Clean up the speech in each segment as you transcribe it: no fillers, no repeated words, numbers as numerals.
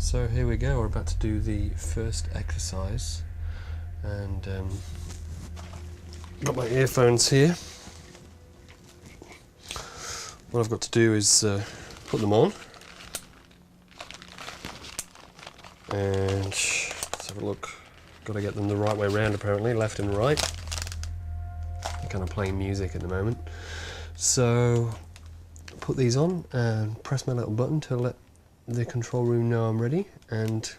So here we go, we're about to do the first exercise, and got my earphones here. What I've got to do is put them on, and let's have a look. Got to get them the right way round apparently, left and right. I'm kind of playing music at the moment. So put these on and press my little button to let the control room know I'm ready, and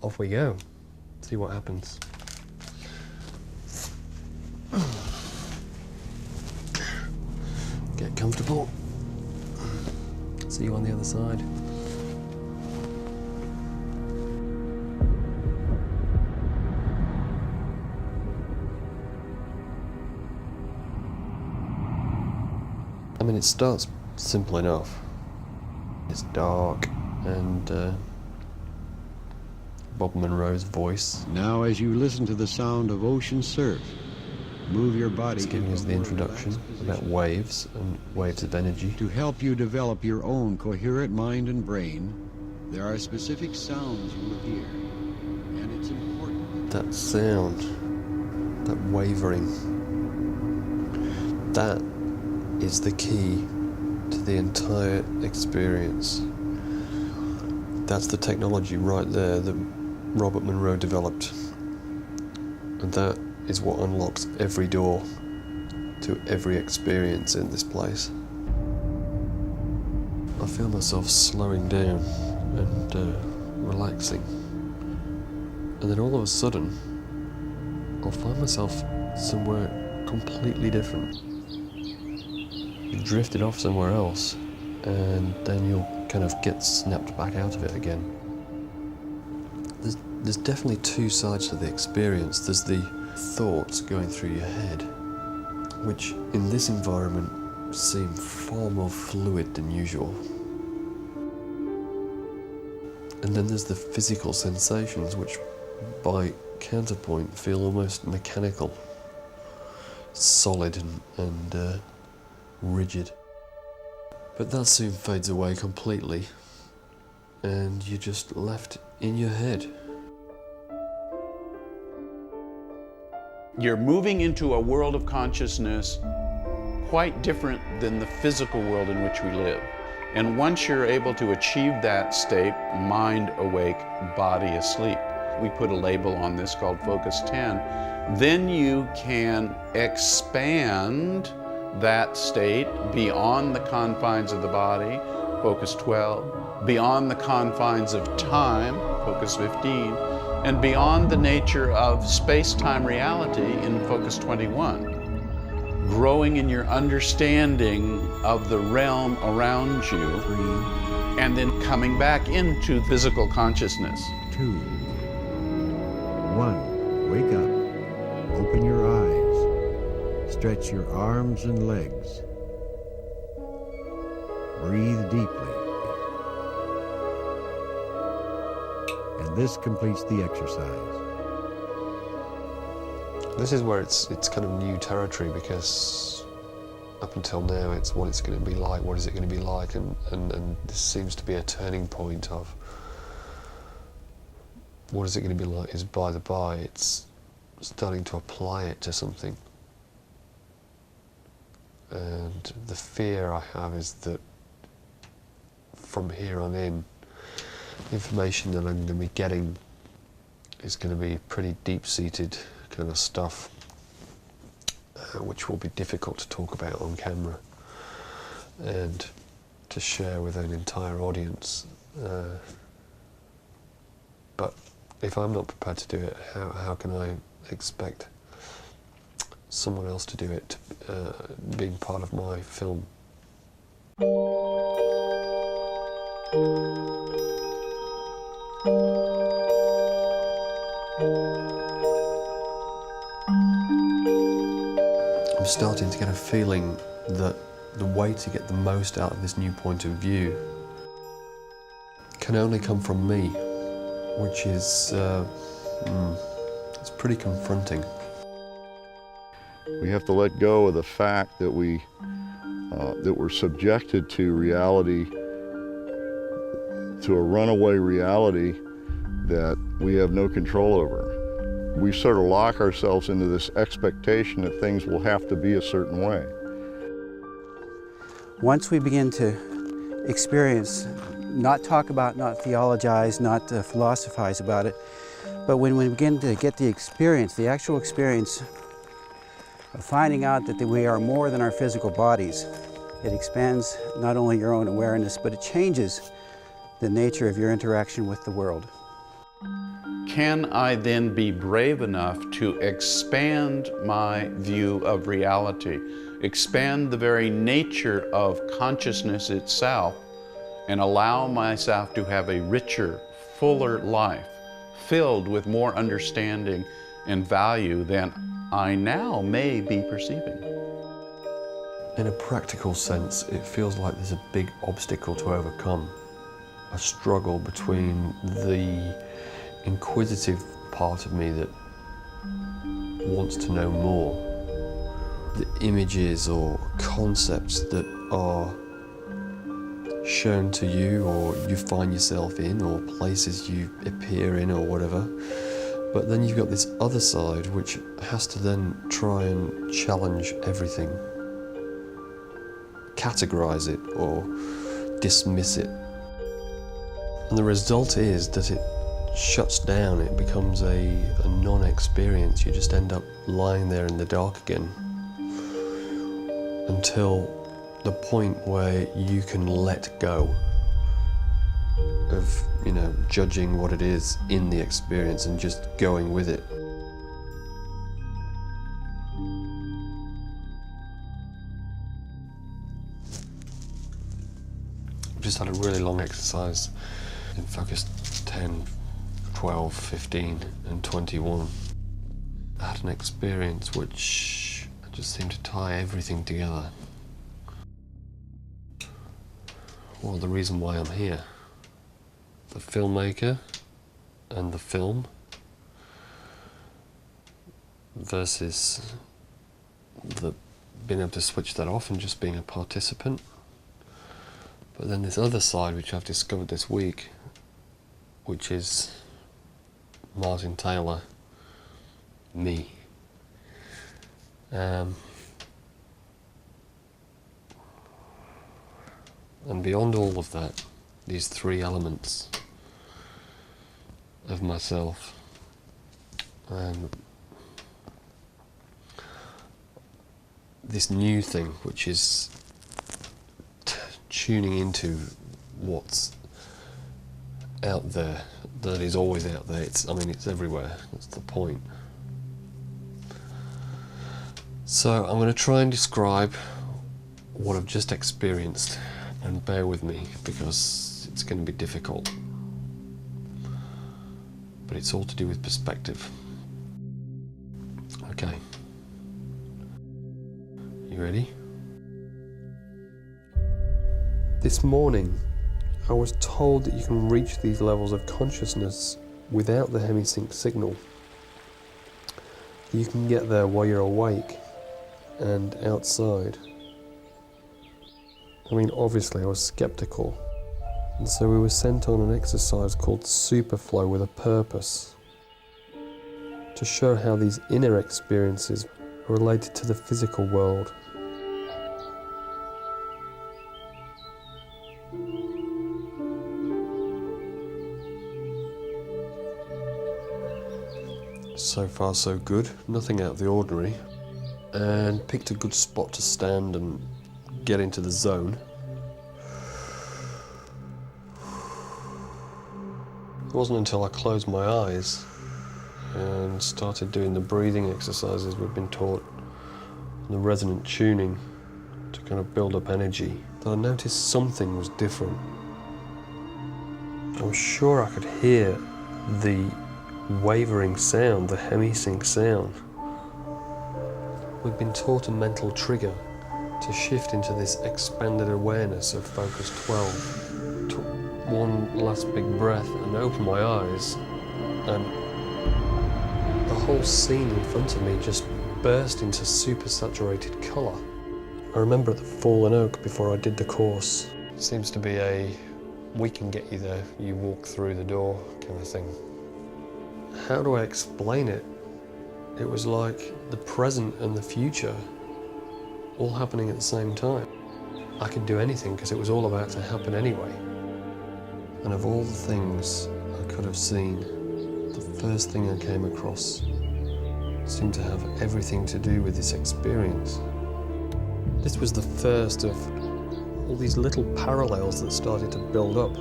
off we go. See what happens. Get comfortable. See you on the other side. I mean, it starts simple enough. It's dark, and Bob Monroe's voice. Now, as you listen to the sound of ocean surf, move your body. It's giving us the introduction about waves and waves of energy. To help you develop your own coherent mind and brain, there are specific sounds you will hear, and it's important. That sound, that wavering, that is the key to the entire experience. That's the technology right there that Robert Monroe developed, and that is what unlocks every door to every experience in this place. I feel myself slowing down and relaxing, and then all of a sudden I'll find myself somewhere completely different. You've drifted off somewhere else, and then you'll kind of get snapped back out of it again. There's definitely two sides to the experience. There's the thoughts going through your head, which in this environment seem far more fluid than usual. And then there's the physical sensations, which by counterpoint feel almost mechanical, solid and rigid. But that soon fades away completely, and you're just left in your head. You're moving into a world of consciousness quite different than the physical world in which we live. And once you're able to achieve that state, mind awake, body asleep, we put a label on this called Focus 10, then you can expand that state beyond the confines of the body, Focus 12, beyond the confines of time, Focus 15, and beyond the nature of space-time reality in Focus 21. Growing in your understanding of the realm around you, and then coming back into physical consciousness. 2, 1, wake up, open your eyes, stretch your arms and legs, breathe deeply. And this completes the exercise. This is where it's kind of new territory, because up until now it's what it's going to be like, what is it going to be like, and this seems to be a turning point of what is it going to be like is by the by. It's starting to apply it to something. And the fear I have is that from here on in, information that I'm going to be getting is going to be pretty deep-seated kind of stuff, which will be difficult to talk about on camera and to share with an entire audience. But if I'm not prepared to do it, how can I expect someone else to do it, being part of my film? I'm starting to get a feeling that the way to get the most out of this new point of view can only come from me, which is it's pretty confronting. We have to let go of the fact that we're subjected to reality to a runaway reality that we have no control over. We sort of lock ourselves into this expectation that things will have to be a certain way. Once we begin to experience, not talk about, not theologize, not philosophize about it, but when we begin to get the experience, the actual experience of finding out that we are more than our physical bodies, it expands not only your own awareness, but it changes the nature of your interaction with the world. Can I then be brave enough to expand my view of reality, expand the very nature of consciousness itself, and allow myself to have a richer, fuller life, filled with more understanding and value than I now may be perceiving? In a practical sense, it feels like there's a big obstacle to overcome. A struggle between the inquisitive part of me that wants to know more, the images or concepts that are shown to you or you find yourself in or places you appear in or whatever. But then you've got this other side which has to then try and challenge everything, categorize it or dismiss it. And the result is that it shuts down, it becomes a non-experience. You just end up lying there in the dark again until the point where you can let go of, judging what it is in the experience and just going with it. I've just had a really long exercise in Focus 10, 12, 15 and 21. I had an experience which just seemed to tie everything together. Well, the reason why I'm here. The filmmaker and the film versus being able to switch that off and just being a participant. But then this other side which I've discovered this week, which is Martin Taylor, me. And beyond all of that, these three elements of myself, this new thing which is tuning into what's out there, that is always out there. It's everywhere. That's the point. So I'm going to try and describe what I've just experienced, and bear with me because it's going to be difficult. But it's all to do with perspective. Okay. You ready? This morning, I was told that you can reach these levels of consciousness without the hemisync signal. You can get there while you're awake and outside. Obviously I was skeptical, and so we were sent on an exercise called Superflow with a purpose, to show how these inner experiences are related to the physical world. So far so good, nothing out of the ordinary, and picked a good spot to stand and get into the zone. It wasn't until I closed my eyes and started doing the breathing exercises we've been taught, and the resonant tuning to kind of build up energy, that I noticed something was different. I was sure I could hear the wavering sound, the hemisync sound. We've been taught a mental trigger to shift into this expanded awareness of Focus 12. Took one last big breath and opened my eyes, and the whole scene in front of me just burst into super saturated colour. I remember at the Fallen Oak before I did the course, it seems to be a we can get you there, you walk through the door kind of thing. How do I explain it? It was like the present and the future all happening at the same time. I could do anything because it was all about to happen anyway. And of all the things I could have seen, the first thing I came across seemed to have everything to do with this experience. This was the first of all these little parallels that started to build up.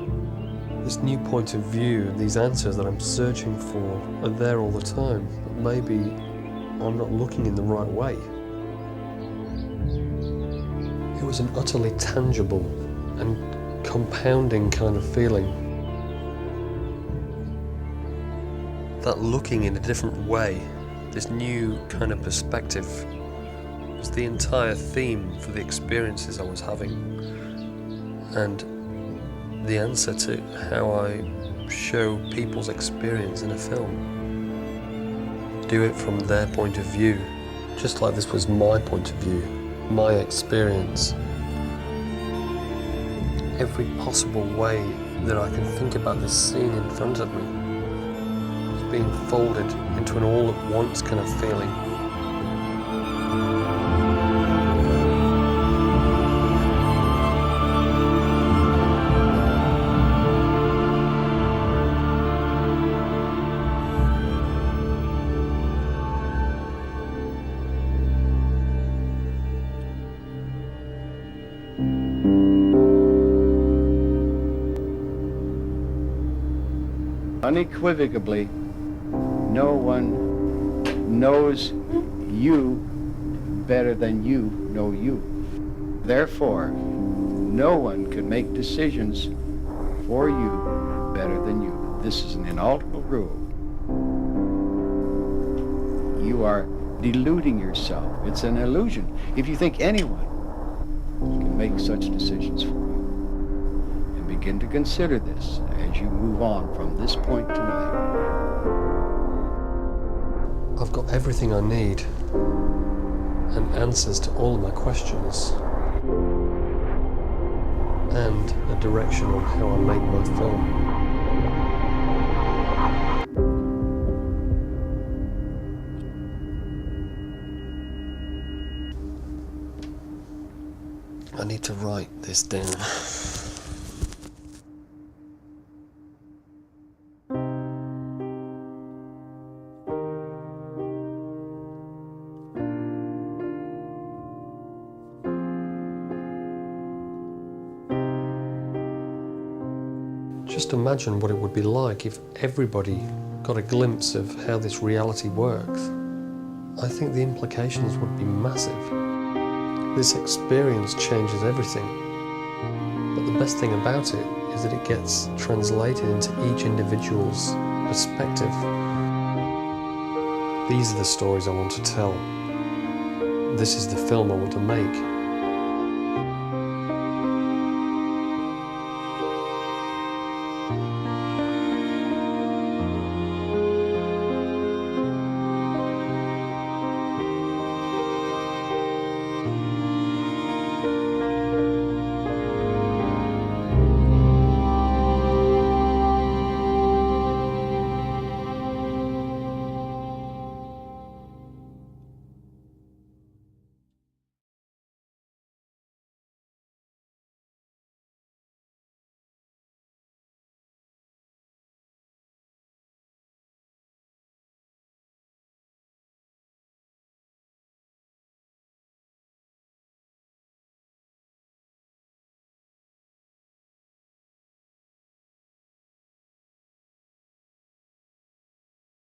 This new point of view, these answers that I'm searching for are there all the time, but maybe I'm not looking in the right way. It was an utterly tangible and compounding kind of feeling. That looking in a different way, this new kind of perspective, was the entire theme for the experiences I was having, and the answer to how I show people's experience in a film. Do it from their point of view, just like this was my point of view, my experience. Every possible way that I can think about this scene in front of me is being folded into an all-at-once kind of feeling. Unequivocally, no one knows you better than you know you. Therefore, no one can make decisions for you better than you. This is an inalterable rule. You are deluding yourself. It's an illusion if you think anyone can make such decisions for you. And begin to consider this as you move on from this point tonight. I've got everything I need and answers to all of my questions and a direction on how I make my film. I need to write this down. Just imagine what it would be like if everybody got a glimpse of how this reality works. I think the implications would be massive. This experience changes everything. But the best thing about it is that it gets translated into each individual's perspective. These are the stories I want to tell. This is the film I want to make.